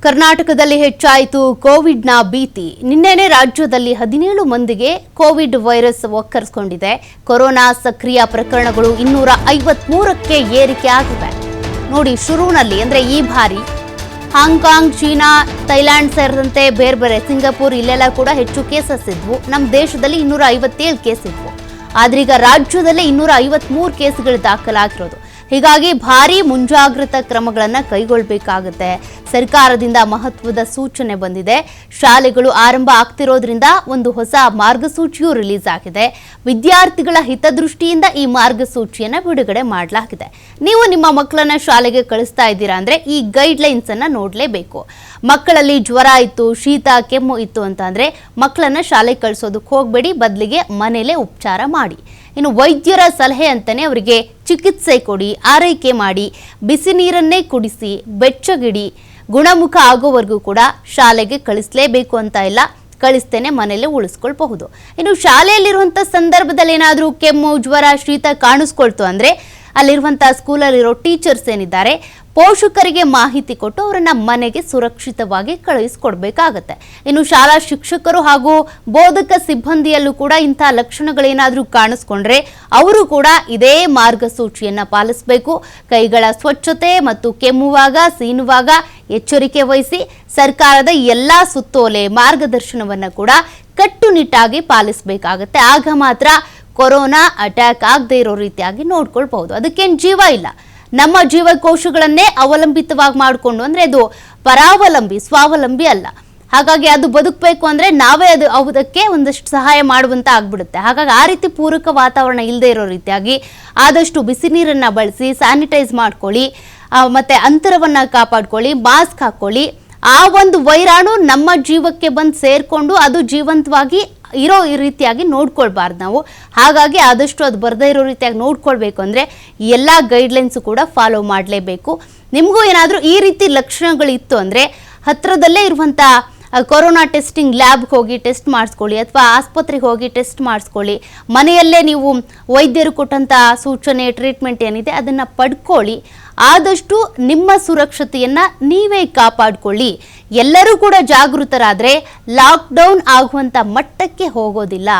ಕರ್ನಾಟಕದಲ್ಲಿ ಹೆಚ್ಚಾಯಿತು ಕೋವಿಡ್ನ ಭೀತಿ. ನಿನ್ನೆನೇ ರಾಜ್ಯದಲ್ಲಿ 17 ಮಂದಿಗೆ ಕೋವಿಡ್ ವೈರಸ್ ಒಕ್ಕರಿಸಿಕೊಂಡಿದೆ. ಕೊರೋನಾ ಸಕ್ರಿಯ ಪ್ರಕರಣಗಳು 253ಕ್ಕೆ ಏರಿಕೆ ಆಗಿವೆ. ನೋಡಿ, ಶುರುವಿನಲ್ಲಿ ಅಂದ್ರೆ ಈ ಬಾರಿ ಹಾಂಗ್ಕಾಂಗ್, ಚೀನಾ, ಥೈಲ್ಯಾಂಡ್ ಸೇರಿದಂತೆ ಬೇರೆ ಸಿಂಗಾಪುರ್ ಇಲ್ಲೆಲ್ಲ ಕೂಡ ಹೆಚ್ಚು ಕೇಸಸ್ ಇದ್ವು. ನಮ್ಮ ದೇಶದಲ್ಲಿ 257 ಕೇಸ್ ಇದ್ವು. ಆದ್ರೀಗ ರಾಜ್ಯದಲ್ಲೇ 253 ಕೇಸ್ಗಳು ದಾಖಲಾಗಿರೋದು. ಹೀಗಾಗಿ ಭಾರಿ ಮುಂಜಾಗ್ರತಾ ಕ್ರಮಗಳನ್ನು ಕೈಗೊಳ್ಳಬೇಕಾಗುತ್ತೆ. ಸರ್ಕಾರದಿಂದ ಮಹತ್ವದ ಸೂಚನೆ ಬಂದಿದೆ. ಶಾಲೆಗಳು ಆರಂಭ ಆಗ್ತಿರೋದ್ರಿಂದ ಒಂದು ಹೊಸ ಮಾರ್ಗಸೂಚಿಯೂ ರಿಲೀಸ್ ಆಗಿದೆ. ವಿದ್ಯಾರ್ಥಿಗಳ ಹಿತದೃಷ್ಟಿಯಿಂದ ಈ ಮಾರ್ಗಸೂಚಿಯನ್ನು ಬಿಡುಗಡೆ ಮಾಡಲಾಗಿದೆ. ನೀವು ನಿಮ್ಮ ಮಕ್ಕಳನ್ನ ಶಾಲೆಗೆ ಕಳಿಸ್ತಾ ಇದ್ದೀರಾ ಅಂದ್ರೆ ಈ ಗೈಡ್ಲೈನ್ಸ್ ಅನ್ನ ನೋಡಲೇಬೇಕು. ಮಕ್ಕಳಲ್ಲಿ ಜ್ವರ ಇತ್ತು, ಶೀತ, ಕೆಮ್ಮು ಇತ್ತು ಅಂತಂದ್ರೆ ಮಕ್ಕಳನ್ನ ಶಾಲೆಗೆ ಕಳಿಸೋದಕ್ಕೆ ಹೋಗಬೇಡಿ, ಬದಲಿಗೆ ಮನೆಯಲ್ಲೇ ಉಪಚಾರ ಮಾಡಿ. ಇನ್ನು ವೈದ್ಯರ ಸಲಹೆ ಅಂತಾನೆ ಅವರಿಗೆ ಚಿಕಿತ್ಸೆ ಕೊಡಿ, ಆರೈಕೆ ಮಾಡಿ, ಬಿಸಿ ನೀರನ್ನೇ ಕುಡಿಸಿ, ಬೆಚ್ಚಗಿಡಿ. ಗುಣಮುಖ ಆಗೋವರೆಗೂ ಕೂಡ ಶಾಲೆಗೆ ಕಳಿಸಲೇಬೇಕು ಅಂತ ಇಲ್ಲ, ಕಳಿಸ್ತೇನೆ ಮನೆಯಲ್ಲೇ ಉಳಿಸ್ಕೊಳ್ಬಹುದು. ಇನ್ನು ಶಾಲೆಯಲ್ಲಿರುವಂಥ ಸಂದರ್ಭದಲ್ಲಿ ಏನಾದರೂ ಕೆಮ್ಮು, ಜ್ವರ, ಶೀತ ಕಾಣಿಸ್ಕೊಳ್ತು ಅಂದರೆ ಅಲ್ಲಿರುವಂಥ ಸ್ಕೂಲಲ್ಲಿರೋ ಟೀಚರ್ಸ್ ಏನಿದ್ದಾರೆ ಪೋಷಕರಿಗೆ ಮಾಹಿತಿ ಕೊಟ್ಟು ಅವರನ್ನ ಮನೆಗೆ ಸುರಕ್ಷಿತವಾಗಿ ಕಳುಹಿಸಿಕೊಡ್ಬೇಕಾಗತ್ತೆ. ಇನ್ನು ಶಾಲಾ ಶಿಕ್ಷಕರು ಹಾಗೂ ಬೋಧಕ ಸಿಬ್ಬಂದಿಯಲ್ಲೂ ಕೂಡ ಇಂಥ ಲಕ್ಷಣಗಳೇನಾದರೂ ಕಾಣಿಸ್ಕೊಂಡ್ರೆ ಅವರು ಕೂಡ ಇದೇ ಮಾರ್ಗಸೂಚಿಯನ್ನ ಪಾಲಿಸಬೇಕು. ಕೈಗಳ ಸ್ವಚ್ಛತೆ ಮತ್ತು ಕೆಮ್ಮುವಾಗ, ಸೀನುವಾಗ ಎಚ್ಚರಿಕೆ ವಹಿಸಿ ಸರ್ಕಾರದ ಎಲ್ಲಾ ಸುತ್ತೋಲೆ ಮಾರ್ಗದರ್ಶನವನ್ನ ಕೂಡ ಕಟ್ಟುನಿಟ್ಟಾಗಿ ಪಾಲಿಸಬೇಕಾಗತ್ತೆ. ಆಗ ಮಾತ್ರ ಕೊರೋನಾ ಅಟ್ಯಾಕ್ ಆಗದೆ ಇರೋ ರೀತಿಯಾಗಿ ನೋಡ್ಕೊಳ್ಬಹುದು. ಅದಕ್ಕೇನು ಜೀವ ಇಲ್ಲ, ನಮ್ಮ ಜೀವಕೋಶಗಳನ್ನೇ ಅವಲಂಬಿತವಾಗಿ ಮಾಡಿಕೊಂಡು ಅಂದ್ರೆ ಅದು ಪರಾವಲಂಬಿ, ಸ್ವಾವಲಂಬಿ ಅಲ್ಲ. ಹಾಗಾಗಿ ಅದು ಬದುಕಬೇಕು ಅಂದ್ರೆ ನಾವೇ ಅದಕ್ಕೆ ಒಂದಷ್ಟು ಸಹಾಯ ಮಾಡುವಂತ ಆಗ್ಬಿಡುತ್ತೆ. ಹಾಗಾಗಿ ಆ ರೀತಿ ಪೂರಕ ವಾತಾವರಣ ಇಲ್ಲದೆ ಇರೋ ರೀತಿಯಾಗಿ ಆದಷ್ಟು ಬಿಸಿ ನೀರನ್ನ ಬಳಸಿ, ಸ್ಯಾನಿಟೈಸ್ ಮಾಡ್ಕೊಳ್ಳಿ, ಮತ್ತೆ ಅಂತರವನ್ನ ಕಾಪಾಡ್ಕೊಳ್ಳಿ, ಮಾಸ್ಕ್ ಹಾಕೊಳ್ಳಿ. ಆ ಒಂದು ವೈರಾಣು ನಮ್ಮ ಜೀವಕ್ಕೆ ಬಂದು ಸೇರ್ಕೊಂಡು ಅದು ಜೀವಂತವಾಗಿ ಇರೋ ರೀತಿಯಾಗಿ ನೋಡ್ಕೊಳ್ಬಾರ್ದು ನಾವು. ಹಾಗಾಗಿ ಆದಷ್ಟು ಅದು ಬರದೇ ಇರೋ ರೀತಿಯಾಗಿ ನೋಡ್ಕೊಳ್ಬೇಕು ಅಂದರೆ ಎಲ್ಲ ಗೈಡ್ಲೈನ್ಸು ಕೂಡ ಫಾಲೋ ಮಾಡಲೇಬೇಕು. ನಿಮಗೂ ಏನಾದರೂ ಈ ರೀತಿ ಲಕ್ಷಣಗಳಿತ್ತು ಅಂದರೆ ಹತ್ತಿರದಲ್ಲೇ ಇರುವಂಥ ಕೊರೋನಾ ಟೆಸ್ಟಿಂಗ್ ಲ್ಯಾಬ್ಗೆ ಹೋಗಿ ಟೆಸ್ಟ್ ಮಾಡಿಸ್ಕೊಳ್ಳಿ, ಅಥವಾ ಆಸ್ಪತ್ರೆಗೆ ಹೋಗಿ ಟೆಸ್ಟ್ ಮಾಡಿಸ್ಕೊಳ್ಳಿ. ಮನೆಯಲ್ಲೇ ನೀವು ವೈದ್ಯರು ಕೊಟ್ಟಂಥ ಸೂಚನೆ, ಟ್ರೀಟ್ಮೆಂಟ್ ಏನಿದೆ ಅದನ್ನು ಪಡ್ಕೊಳ್ಳಿ. ಆದಷ್ಟು ನಿಮ್ಮ ಸುರಕ್ಷತೆಯನ್ನು ನೀವೇ ಕಾಪಾಡಿಕೊಳ್ಳಿ. ಎಲ್ಲರೂ ಕೂಡ ಜಾಗೃತರಾದರೆ ಲಾಕ್ಡೌನ್ ಆಗುವಂಥ ಮಟ್ಟಕ್ಕೆ ಹೋಗೋದಿಲ್ಲ.